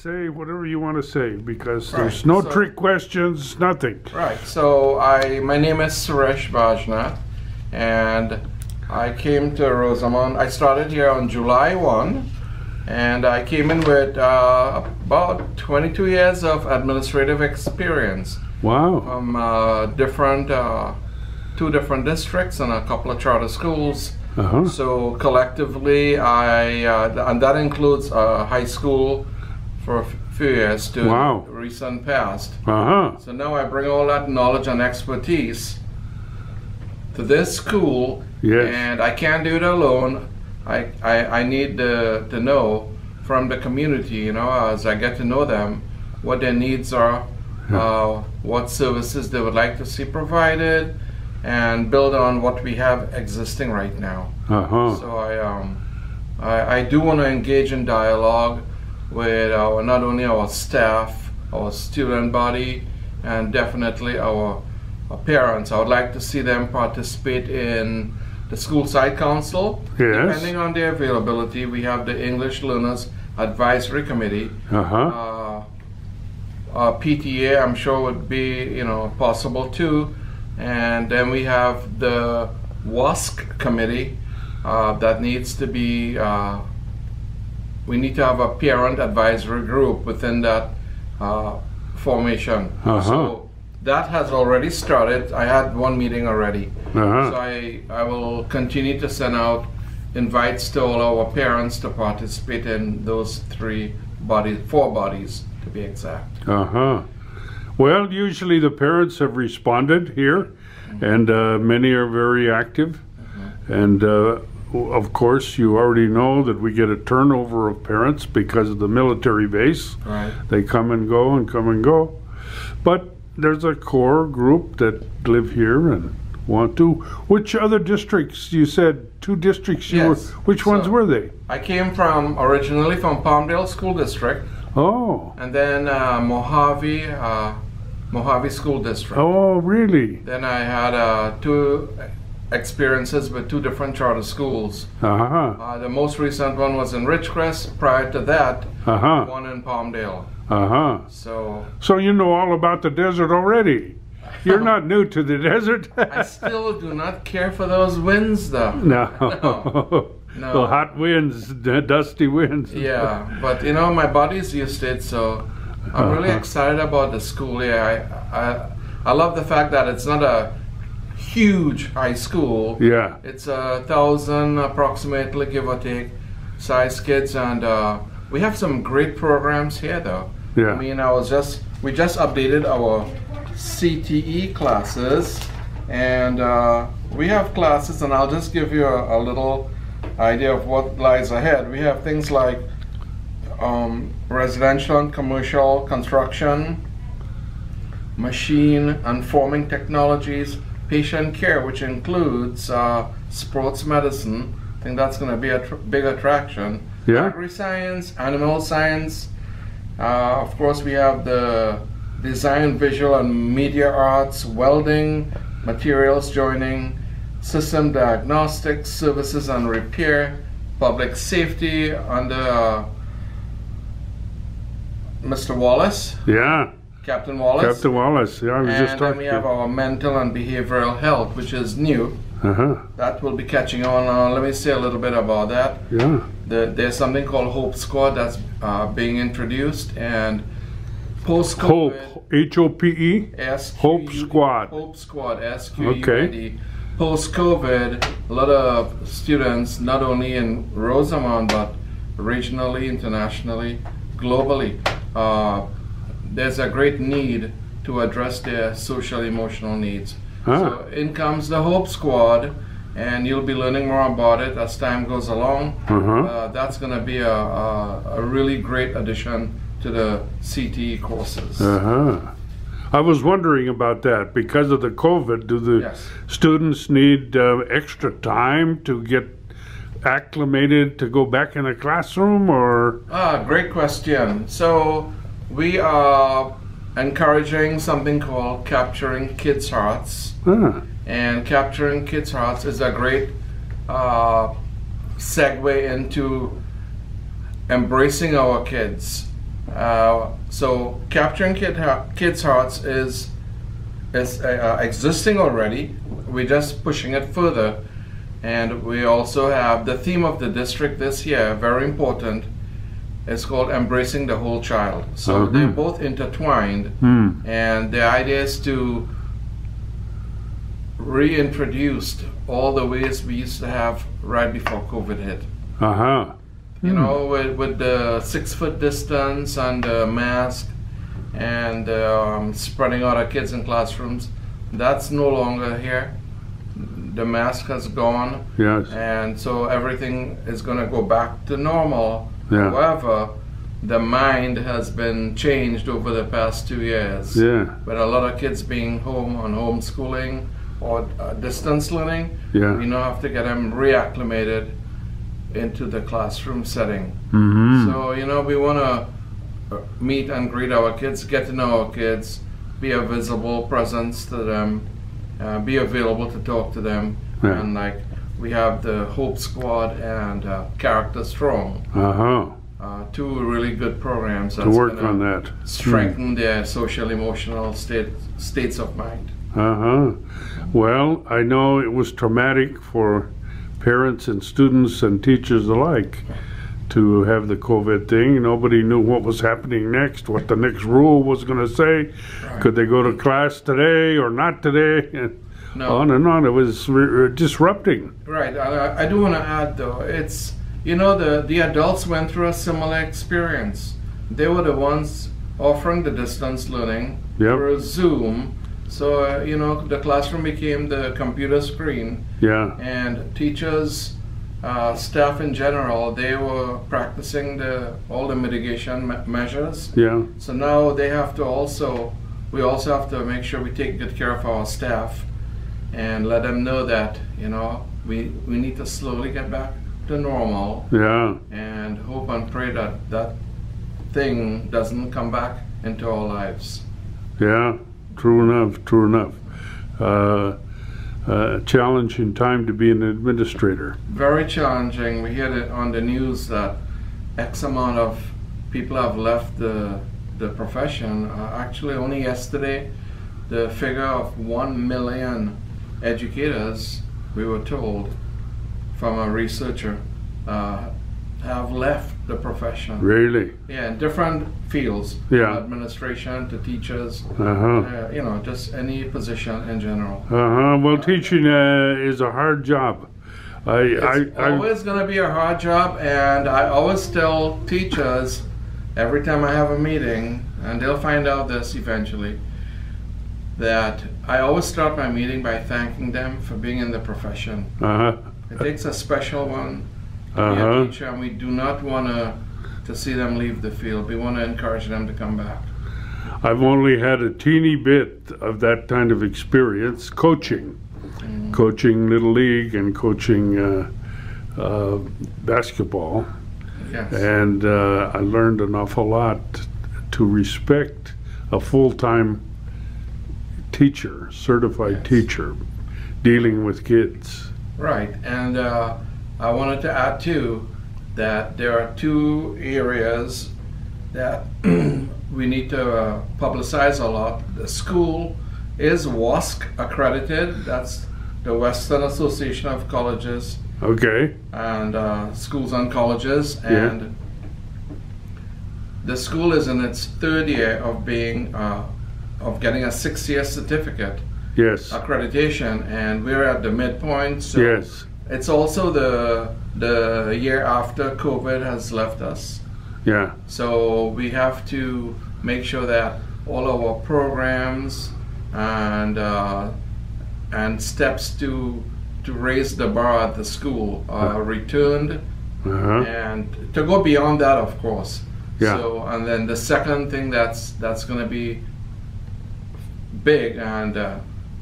Say whatever you want to say, because there's no trick questions, nothing. Right. So my name is Suresh Bajnath, and I came to Rosamond. I started here on July 1, and I came in with about 22 years of administrative experience. Wow. From two different districts and a couple of charter schools. So collectively, and that includes high school for a few years to recent past. So now I bring all that knowledge and expertise to this school, and I can't do it alone. I need to know from the community, you know, as I get to know them, what their needs are, what services they would like to see provided, and build on what we have existing right now. So I do want to engage in dialogue with not only our staff, our student body, and definitely our parents. I would like to see them participate in the school site council. Depending on their availability, we have the English Learners Advisory Committee. PTA, I'm sure, would be, you know, possible too. And then we have the WASC committee that needs to be, we need to have a parent advisory group within that formation. So that has already started. I had one meeting already. So I will continue to send out invites to all our parents to participate in those four bodies to be exact. Well, usually the parents have responded here, and many are very active. And of course, you already know that we get a turnover of parents because of the military base. They come and go and come and go. But there's a core group that live here and want to. Which other districts? You said 2 districts. Which ones were they? I came originally from Palmdale School District. And then Mojave School District. Oh, really? Then I had 2 experiences with 2 different charter schools. The most recent one was in Ridgecrest. Prior to that, one in Palmdale. So you know all about the desert already. You're not new to the desert. I still do not care for those winds, though. No. The hot winds, the dusty winds. Yeah, but you know, my body's used to it, so I'm really excited about the school here. I love the fact that it's not a huge high school. It's 1,000 approximately, give or take, size kids, and we have some great programs here, though. I mean, we just updated our CTE classes, and we have classes, and I'll just give you a little idea of what lies ahead. We have things like residential and commercial construction, machine and forming technologies, patient care, which includes sports medicine. I think that's going to be a big attraction. Agri-science, animal science. Of course, we have the design, visual and media arts, welding, materials joining, system diagnostic, services and repair, public safety under Mr. Wallace. Captain Wallace. Captain Wallace, I was just talking. And then we have our mental and behavioral health, which is new. That will be catching on. Let me say a little bit about that. There's something called Hope Squad that's being introduced, and post-COVID. Hope, H-O-P-E? Hope Squad. Hope Squad, S-Q-U-A-D. Post-COVID, a lot of students, not only in Rosamond, but regionally, internationally, globally, there's a great need to address their social emotional needs. So in comes the Hope Squad, and you'll be learning more about it as time goes along. That's going to be a really great addition to the CTE courses. I was wondering about that. Because of the COVID, do the students need extra time to get acclimated to go back in a classroom, or? Great question. So we are encouraging something called Capturing Kids' Hearts. And Capturing Kids' Hearts is a great segue into embracing our kids So capturing kids' hearts is existing already. We're just pushing it further. And we also have the theme of the district this year, very important. It's called Embracing the Whole Child. So they're both intertwined. And the idea is to reintroduce all the ways we used to have right before COVID hit. You know, with the 6-foot distance and the mask and spreading out our kids in classrooms. That's no longer here. The mask has gone. Yes. And so everything is going to go back to normal. Yeah. However, the mind has been changed over the past 2 years. Yeah. With a lot of kids being home on homeschooling or distance learning, yeah. we now have to get them reacclimated into the classroom setting. So, you know, we want to meet and greet our kids, get to know our kids, be a visible presence to them, be available to talk to them. Yeah. And like we have the Hope Squad and Character Strong. Two really good programs to work on that. Strengthen their social emotional states of mind. Well, I know it was traumatic for parents and students and teachers alike to have the COVID thing. Nobody knew what was happening next, what the next rule was going to say. Right. Could they go to class today or not today? And on and on. It was disrupting. Right. I do want to add, though, it's, you know, the adults went through a similar experience. They were the ones offering the distance learning through Zoom. So, you know, the classroom became the computer screen. Yeah. And teachers, staff in general, they were practicing all the mitigation measures. Yeah. So now they have to we also have to make sure we take good care of our staff and let them know that, you know, we need to slowly get back to normal. Yeah. And hope and pray that thing doesn't come back into our lives. Yeah. True enough, true enough. Challenging time to be an administrator. Very challenging. We hear it on the news that X amount of people have left the profession. Actually, only yesterday, the figure of 1 million educators, we were told from a researcher, have left the profession. Really? Yeah, in different fields. Yeah. From administration to teachers. You know, just any position in general. Well, teaching is a hard job. It's always going to be a hard job, and I always tell teachers every time I have a meeting, and they'll find out this eventually, that I always start my meeting by thanking them for being in the profession. It takes a special one. A teacher, and we do not want to see them leave the field. We want to encourage them to come back. I've only had a teeny bit of that kind of experience coaching. Coaching Little League and coaching basketball. Yes. And I learned an awful lot to respect a full-time teacher, certified teacher, dealing with kids. Right, and I wanted to add too that there are 2 areas that we need to publicize a lot. The school is WASC accredited. That's the Western Association of Colleges. Okay. And Schools and Colleges. And the school is in its 3rd year of being of getting a 6-year certificate. Yes. Accreditation, and we're at the midpoint. So yes. It's also the year after COVID has left us. Yeah. So we have to make sure that all our programs and steps to raise the bar at the school are returned, and to go beyond that, of course. Yeah. So, and then the second thing that's going to be big and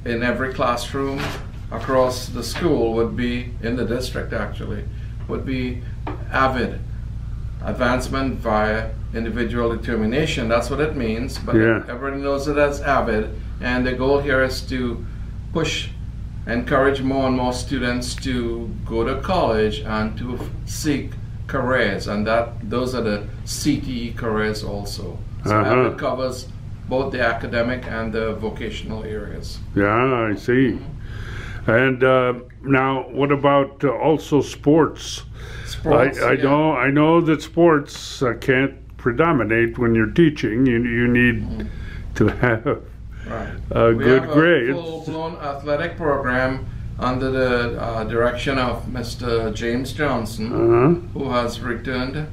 in every classroom across the school would be, in the district actually, would be AVID, Advancement via Individual Determination. That's what it means, but everybody knows it as AVID, and the goal here is to encourage more and more students to go to college and to seek careers, and those are the CTE careers also. So it covers both the academic and the vocational areas. Yeah, I see. And now, what about also sports? Sports. I know that sports can't predominate when you're teaching. You need to have good grades. We have a full-blown athletic program under the direction of Mr. James Johnson, who has returned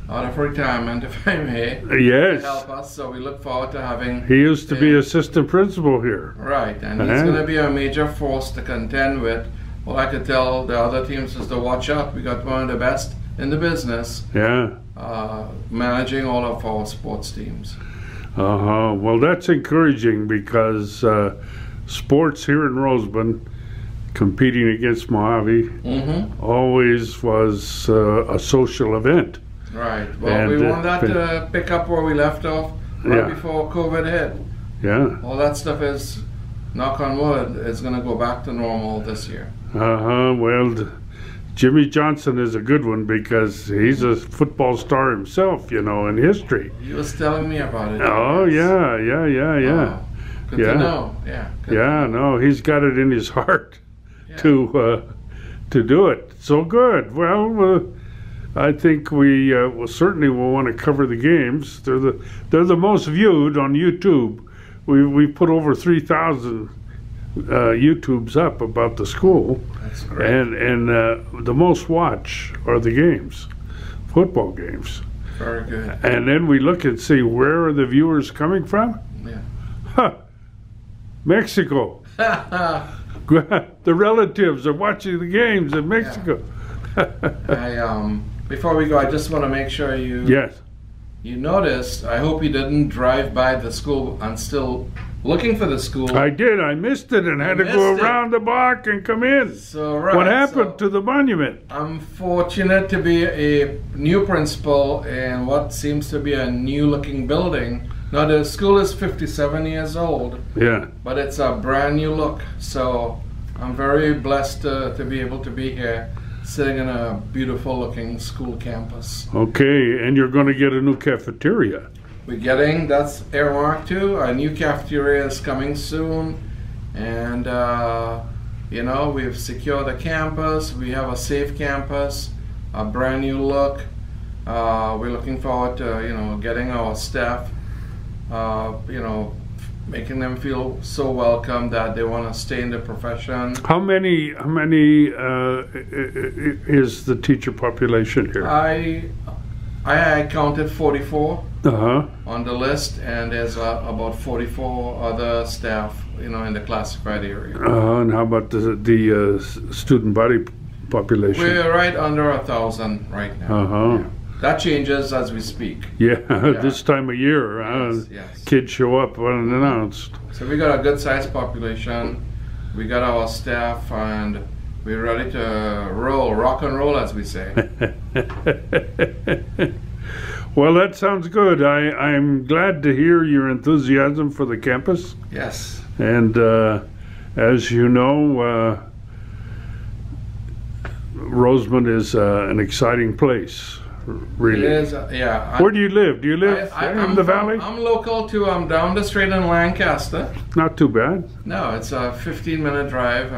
out of retirement, if I may, yes, to help us. So we look forward to having. He used to be assistant principal here. Right, and he's going to be a major force to contend with. Well, I could tell the other teams is to watch out. We got one of the best in the business. Yeah. Managing all of our sports teams. Well, that's encouraging because sports here in Rosamond, competing against Mojave, always was a social event. Right. Well, we want that to pick up where we left off before COVID hit. Yeah. All that stuff is, knock on wood, is going to go back to normal this year. Well, Jimmy Johnson is a good one because he's a football star himself, you know, in history. He was telling me about it. Oh, yeah. Oh, good to know. Yeah. No, he's got it in his heart to do it. So good. Well, I think we will certainly will want to cover the games. They're the most viewed on YouTube. We put over 3,000 YouTubes up about the school. That's great. And the most watch are the games, football games. Very good. And then we look and see where are the viewers coming from. Yeah. Mexico. The relatives are watching the games in Mexico. Before we go, I just want to make sure you noticed. I hope you didn't drive by the school and still looking for the school. I did. I missed it and had to go around the block and come in. So what happened to the monument? I'm fortunate to be a new principal in what seems to be a new-looking building. Now the school is 57 years old. Yeah. But it's a brand new look. So I'm very blessed to be able to be here, sitting in a beautiful looking school campus. Okay, and you're going to get a new cafeteria. We're getting, that's earmarked too, a new cafeteria is coming soon. And, you know, we've secured the campus, we have a safe campus, a brand new look. We're looking forward to, you know, getting our staff, you know, making them feel so welcome that they want to stay in the profession. How many is the teacher population here? I counted 44 on the list, and there's about 44 other staff, you know, in the classified area. And how about the student body population? We're right under 1,000 right now. Yeah. That changes as we speak. Yeah, this time of year, yes. Kids show up unannounced. So we got a good sized population. We got our staff, and we're ready to rock and roll, as we say. Well, that sounds good. I'm glad to hear your enthusiasm for the campus. Yes. And as you know, Rosamond is an exciting place. Really? It is, yeah. Where do you live? Do you live in the valley? I'm local too. I'm down the street in Lancaster. Not too bad. No, it's a 15-minute drive.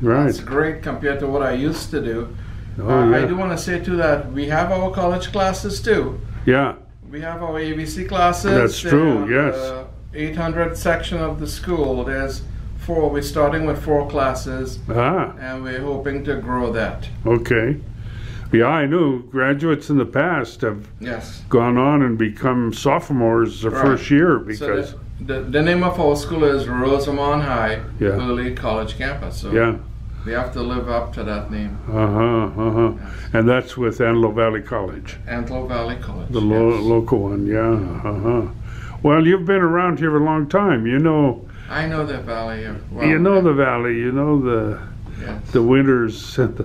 Right. It's great compared to what I used to do. Oh, yeah. I do want to say too that we have our college classes too. Yeah. We have our ABC classes. That's true, yes. The 800 section of the school, there's 4. We're starting with 4 classes. And we're hoping to grow that. Okay. Yeah, I knew graduates in the past have gone on and become sophomores the first year because... So the name of our school is Rosamond High Early College Campus. So we have to live up to that name. Yes. And that's with Antelope Valley College. Antelope Valley College, the local one, Well, you've been around here a long time, you know. I know the valley well. You know the valley, you know the winters and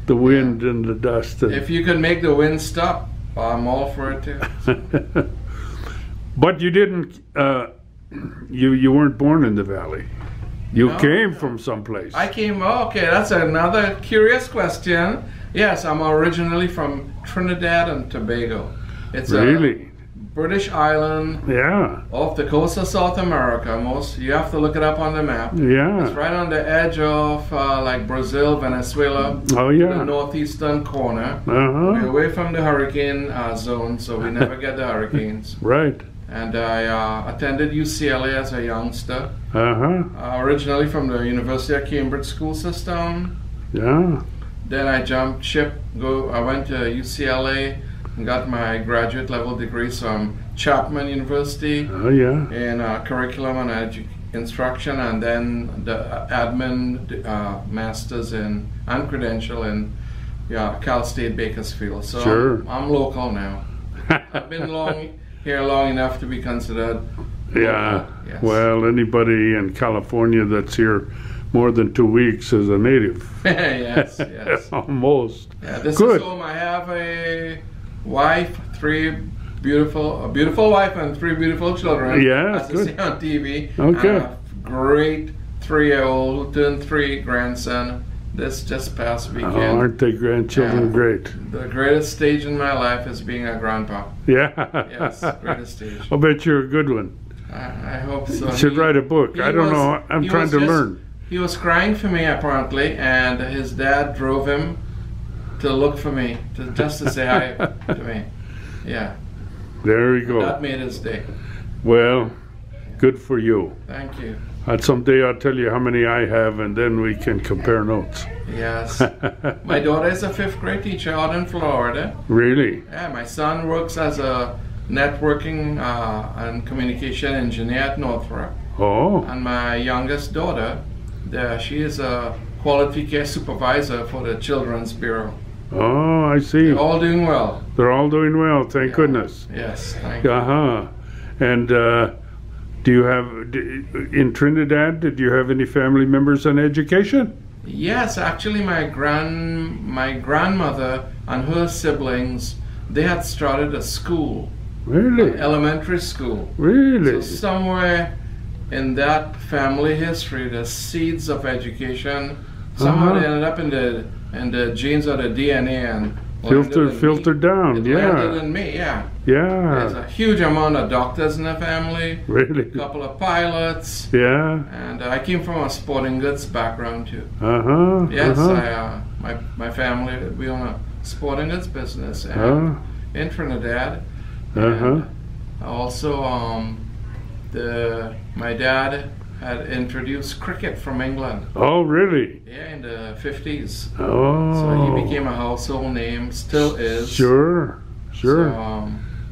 the wind and the dust. If you can make the wind stop, I'm all for it too. But you didn't, you weren't born in the valley. You came from someplace. I came, okay, that's another curious question. Yes, I'm originally from Trinidad and Tobago. It's really? a British island off the coast of South America. You have to look it up on the map. Yeah. It's right on the edge of like Brazil, Venezuela. Oh, yeah. The northeastern corner. Uh-huh. We're away from the hurricane zone, so we never get the hurricanes. Right. And I attended UCLA as a youngster. Uh-huh. Originally from the University of Cambridge school system. Yeah. Then I jumped ship. I went to UCLA and got my graduate level degree from Chapman University. Oh, yeah. In curriculum and instruction, and then the admin masters and credential in Cal State Bakersfield. So sure. I'm local now. I've been here long enough to be considered local. Yeah. Yes. Well, anybody in California that's here more than 2 weeks is a native. Yes, yes. Almost. Yeah, this Good. is home. I have a wife, a beautiful wife and 3 beautiful children. Yeah, as I see on TV. Okay. And a great 3-year-old who turned 3 grandson this just past weekend. Oh, aren't they grandchildren great? The greatest stage in my life is being a grandpa. Yeah. Yes, greatest stage. I'll bet you're a good one. I hope so. You should write a book. I don't know. I'm trying to learn. He was crying for me apparently, and his dad drove him to look for me, just to say hi to me. Yeah. There you go. That made his day. Well, good for you. Thank you. Someday I'll tell you how many I have, and then we can compare notes. Yes. My daughter is a 5th grade teacher out in Florida. Really? Yeah, my son works as a networking and communication engineer at Northrop. Oh. And my youngest daughter, she is a quality care supervisor for the Children's Bureau. Oh, I see. They're all doing well. They're all doing well, thank goodness. Yes, thank you. Uh-huh. And do you have, in Trinidad, did you have any family members in education? Yes, actually my grandmother and her siblings, they had started a school. Really? An elementary school. Really? So somewhere in that family history, the seeds of education, somehow they ended up in the genes or the DNA and filtered down. It Yeah. landed in me. Yeah. Yeah. There's a huge amount of doctors in the family. Really? A couple of pilots. Yeah. And I came from a sporting goods background too. Uh-huh. Yes, my family, we own a sporting goods business in Trinidad. Uh-huh. Also, my dad had introduced cricket from England. Oh, really? Yeah, in the 50s. Oh. So he became a household name, still is. Sure. Sure.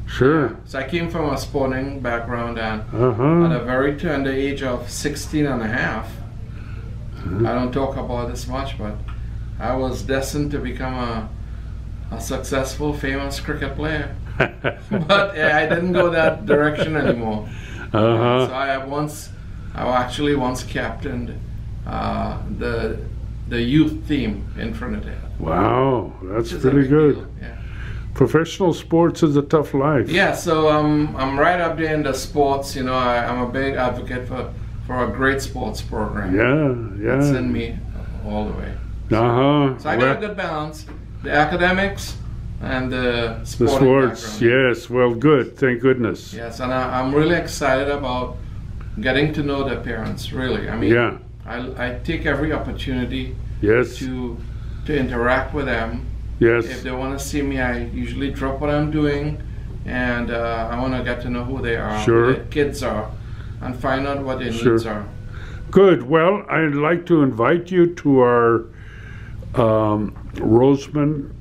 Sure. So I came from a sporting background, and Uh-huh. at a very tender age of 16 and a half, I don't talk about this much, but I was destined to become a successful, famous cricket player. But I didn't go that direction anymore. Uh-huh. So I actually once captained the youth team in Trinidad. Wow, that's pretty good. Yeah. Professional sports is a tough life. Yeah, so I'm right up there in the sports. You know, I'm a big advocate for a great sports program. Yeah, yeah. It's in me all the way. Uh-huh. So I got a good balance. The academics and the sporting sports, background. yes. Well, good. Thank goodness. Yes, and I'm really excited about getting to know their parents, really. I mean, yeah. I take every opportunity yes. to interact with them. Yes. If they want to see me, I usually drop what I'm doing, and I want to get to know who they are, sure. who their kids are, and find out what their sure. needs are. Good. Well, I'd like to invite you to our Rosamond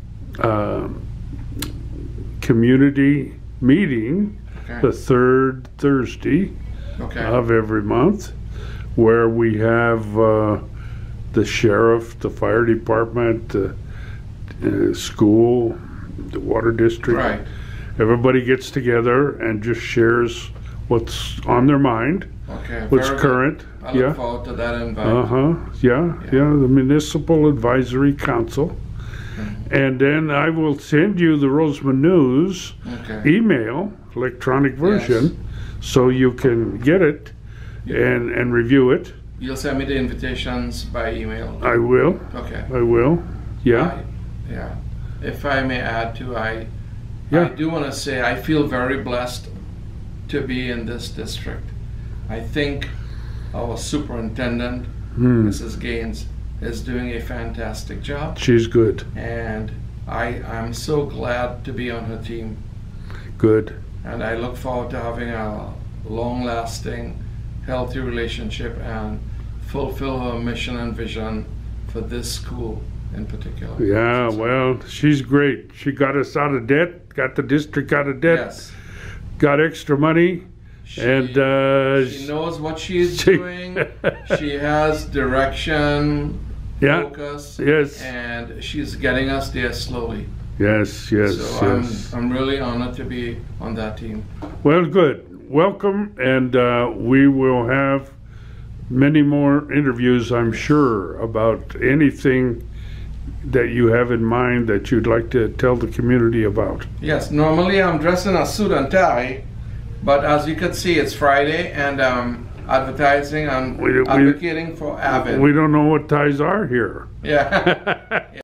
community meeting, the 3rd Thursday of every month, where we have the sheriff, the fire department, school, the water district. Right. Everybody gets together and just shares what's on their mind, what's current. I look forward to that invite. Yeah. The Municipal Advisory Council. And then I will send you the Rosamond News email, electronic version, so you can get it and review it. You'll send me the invitations by email? I will. Okay. I will. Yeah. Yeah. If I may add to, I do want to say I feel very blessed to be in this district. I think our superintendent, Mrs. Gaines, is doing a fantastic job. She's good. And I'm so glad to be on her team. Good. And I look forward to having a long-lasting, healthy relationship and fulfill her mission and vision for this school in particular. Yeah, well, she's great. She got us out of debt, got the district out of debt, yes. Got extra money, and she knows what she's doing. She has direction, focus, yes, and she's getting us there slowly. Yes, So yes. I'm really honored to be on that team. Well, good. Welcome, and we will have many more interviews, I'm sure, about anything that you have in mind that you'd like to tell the community about. Yes, normally I'm dressed in a suit and tie, but as you can see, it's Friday, and advertising and advocating for Avid. We don't know what ties are here. Yeah.